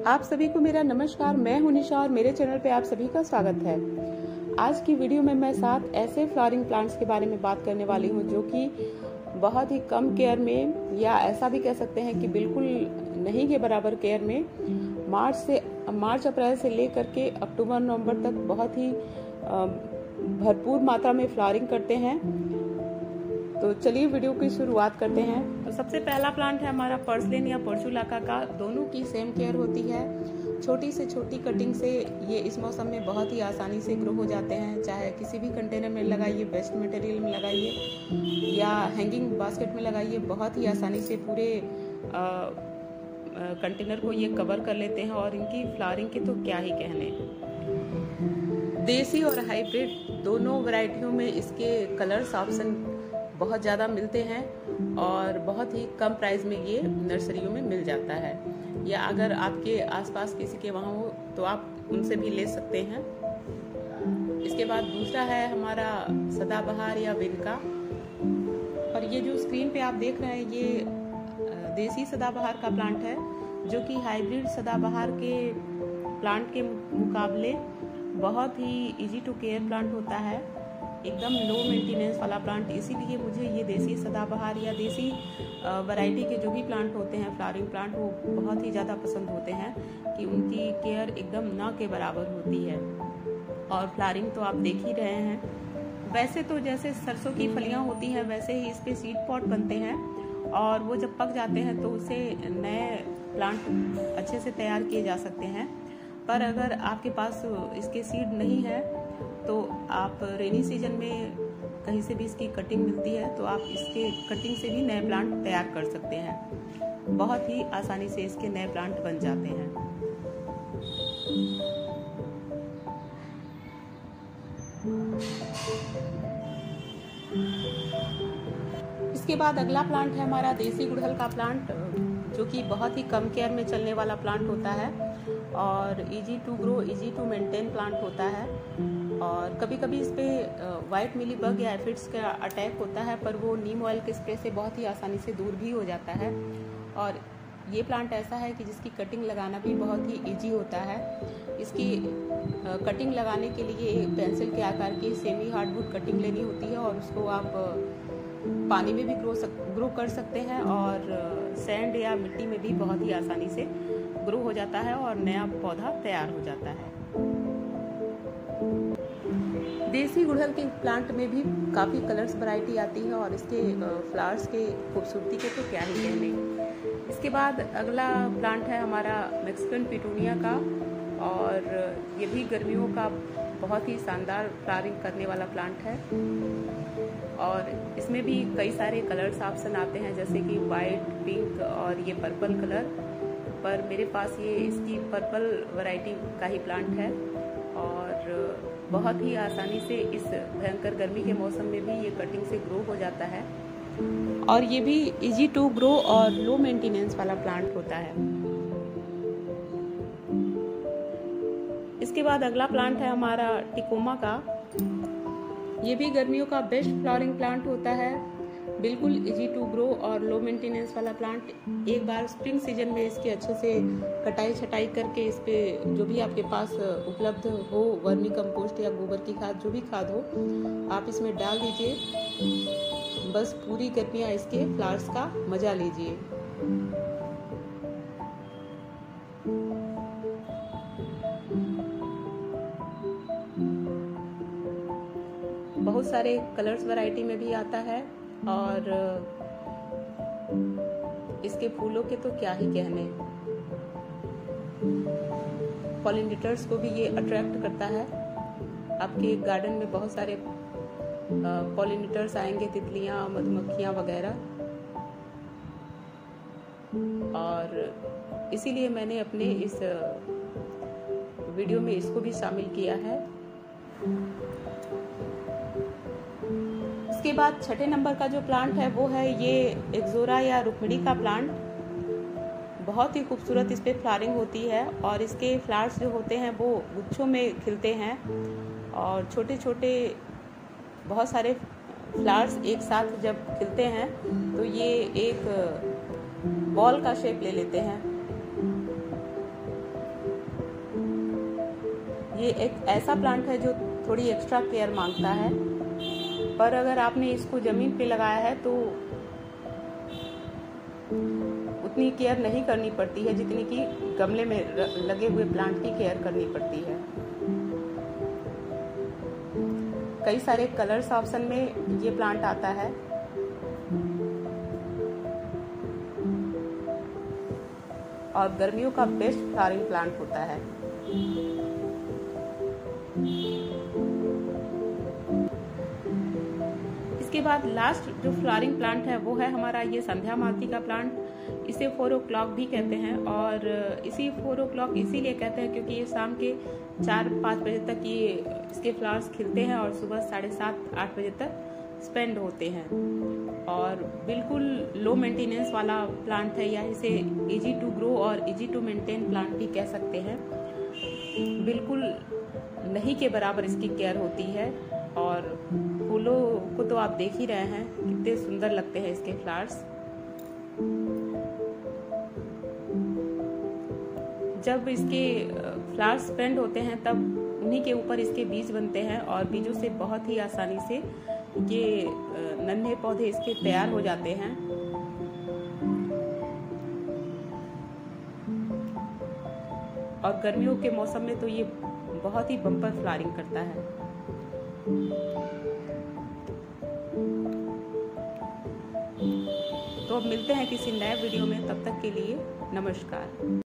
आप सभी को मेरा नमस्कार। मैं हूं निशा और मेरे चैनल पे आप सभी का स्वागत है। आज की वीडियो में मैं 7 ऐसे फ्लावरिंग प्लांट्स के बारे में बात करने वाली हूं जो कि बहुत ही कम केयर में, या ऐसा भी कह सकते हैं कि बिल्कुल नहीं के बराबर केयर में मार्च अप्रैल से लेकर के अक्टूबर नवंबर तक बहुत ही भरपूर मात्रा में फ्लावरिंग करते हैं। तो चलिए वीडियो की शुरुआत करते हैं। तो सबसे पहला प्लांट है हमारा पर्सलिन या पोर्चुलाका का। दोनों की सेम केयर होती है। छोटी से छोटी कटिंग से ये इस मौसम में बहुत ही आसानी से ग्रो हो जाते हैं। चाहे किसी भी कंटेनर में लगाइए, वेस्ट मटेरियल में लगाइए या हैंगिंग बास्केट में लगाइए, बहुत ही आसानी से पूरे कंटेनर को ये कवर कर लेते हैं। और इनकी फ्लावरिंग के तो क्या ही कहने। देसी और हाइब्रिड दोनों वैरायटियों में इसके कलर्स ऑप्शन बहुत ज़्यादा मिलते हैं और बहुत ही कम प्राइस में ये नर्सरियों में मिल जाता है, या अगर आपके आसपास किसी के वहाँ हो तो आप उनसे भी ले सकते हैं। इसके बाद दूसरा है हमारा सदाबहार या विनका। और ये जो स्क्रीन पे आप देख रहे हैं ये देसी सदाबहार का प्लांट है, जो कि हाइब्रिड सदाबहार के प्लांट के मुकाबले बहुत ही इजी टू केयर प्लांट होता है, एकदम लो मेंटेनेंस वाला प्लांट। इसीलिए मुझे ये देसी सदाबहार या देसी वैरायटी के जो भी प्लांट होते हैं, फ्लावरिंग प्लांट, वो बहुत ही ज़्यादा पसंद होते हैं कि उनकी केयर एकदम ना के बराबर होती है। और फ्लावरिंग तो आप देख ही रहे हैं। वैसे तो जैसे सरसों की फलियाँ होती हैं वैसे ही इस पे सीड पॉट बनते हैं, और वो जब पक जाते हैं तो उसे नए प्लांट अच्छे से तैयार किए जा सकते हैं। पर अगर आपके पास इसके सीड नहीं है तो आप रेनी सीजन में कहीं से भी इसकी कटिंग मिलती है तो आप इसके कटिंग से भी नए प्लांट तैयार कर सकते हैं। बहुत ही आसानी से इसके नए प्लांट बन जाते हैं। इसके बाद अगला प्लांट है हमारा देसी गुड़हल का प्लांट, जो कि बहुत ही कम केयर में चलने वाला प्लांट होता है और easy to grow, easy to maintain plant होता है। और कभी कभी इस पे वाइट मिली बग या एफिड्स का अटैक होता है, पर वो नीम ऑयल के स्प्रे से बहुत ही आसानी से दूर भी हो जाता है। और ये प्लांट ऐसा है कि जिसकी कटिंग लगाना भी बहुत ही इजी होता है। इसकी कटिंग लगाने के लिए पेंसिल के आकार की सेमी हार्डवुड कटिंग लेनी होती है, और उसको आप पानी में भी ग्रो कर सकते हैं और सैंड या मिट्टी में भी बहुत ही आसानी से ग्रो हो जाता है और नया पौधा तैयार हो जाता है। देसी गुड़हल के प्लांट में भी काफ़ी कलर्स वैरायटी आती है और इसके फ्लावर्स के खूबसूरती के तो क्या ही कहने। इसके बाद अगला प्लांट है हमारा मैक्सिकन पिटूनिया का, और ये भी गर्मियों का बहुत ही शानदार फ्लावरिंग करने वाला प्लांट है। और इसमें भी कई सारे कलर्स ऑप्शन आते हैं, जैसे कि वाइट, पिंक और ये पर्पल कलर। पर मेरे पास ये इसकी पर्पल वैरायटी का ही प्लांट है, और बहुत ही आसानी से इस भयंकर गर्मी के मौसम में भी ये कटिंग से ग्रो हो जाता है। और ये भी इजी टू ग्रो और लो मेंटेनेंस वाला प्लांट होता है। इसके बाद अगला प्लांट है हमारा टिकोमा का। ये भी गर्मियों का बेस्ट फ्लावरिंग प्लांट होता है, बिल्कुल इजी टू ग्रो और लो मेंटेनेंस वाला प्लांट। एक बार स्प्रिंग सीजन में इसकी अच्छे से कटाई छटाई करके इस पे जो भी आपके पास उपलब्ध हो, वर्मी कंपोस्ट या गोबर की खाद, जो भी खाद हो, आप इसमें डाल दीजिए। बस पूरी गर्मियाँ इसके फ्लावर्स का मजा लीजिए। बहुत सारे कलर्स वैरायटी में भी आता है, और इसके फूलों के तो क्या ही कहने। पॉलिनेटर्स को भी ये अट्रैक्ट करता है। आपके गार्डन में बहुत सारे पॉलिनेटर्स आएंगे, तितलियां, मधुमक्खियां वगैरह, और इसीलिए मैंने अपने इस वीडियो में इसको भी शामिल किया है। इसके बाद छठे नंबर का जो प्लांट है वो है ये एक्सोरा या रुक्मिणी का प्लांट। बहुत ही खूबसूरत इस पे फ्लावरिंग होती है, और इसके फ्लावर्स जो होते हैं वो गुच्छों में खिलते हैं, और छोटे छोटे बहुत सारे फ्लावर्स एक साथ जब खिलते हैं तो ये एक बॉल का शेप ले लेते हैं। ये एक ऐसा प्लांट है जो थोड़ी एक्स्ट्रा केयर मांगता है, पर अगर आपने इसको ज़मीन पे लगाया है तो उतनी केयर नहीं करनी पड़ती है जितनी कि गमले में लगे हुए प्लांट की केयर करनी पड़ती है। कई सारे कलर्स ऑप्शन में ये प्लांट आता है। और गर्मियों का बेस्ट फ्लावरिंग प्लांट होता है। इसके बाद लास्ट जो फ्लावरिंग प्लांट है वो है हमारा ये संध्या मालती का प्लांट। इसे 4 o'clock भी कहते हैं, और इसी 4 o'clock इसीलिए कहते हैं क्योंकि ये शाम के 4-5 बजे तक ये इसके फ्लावर्स खिलते हैं और सुबह 7:30-8 बजे तक स्पेंड होते हैं। और बिल्कुल लो मेंटेनेंस वाला प्लांट है, या इसे इजी टू ग्रो और इजी टू मेंटेन प्लांट भी कह सकते हैं। बिल्कुल नहीं के बराबर इसकी केयर होती है। और फूलों को तो आप देख ही रहे हैं कितने सुंदर लगते हैं इसके फ्लावर्स। जब इसके फ्लावर्स स्पेंड होते हैं तब उन्हीं के ऊपर इसके बीज बनते हैं, और बीजों से बहुत ही आसानी से ये नन्हे पौधे इसके तैयार हो जाते हैं। और गर्मियों के मौसम में तो ये बहुत ही बम्पर फ्लावरिंग करता है। तो अब मिलते हैं किसी नए वीडियो में, तब तक के लिए नमस्कार।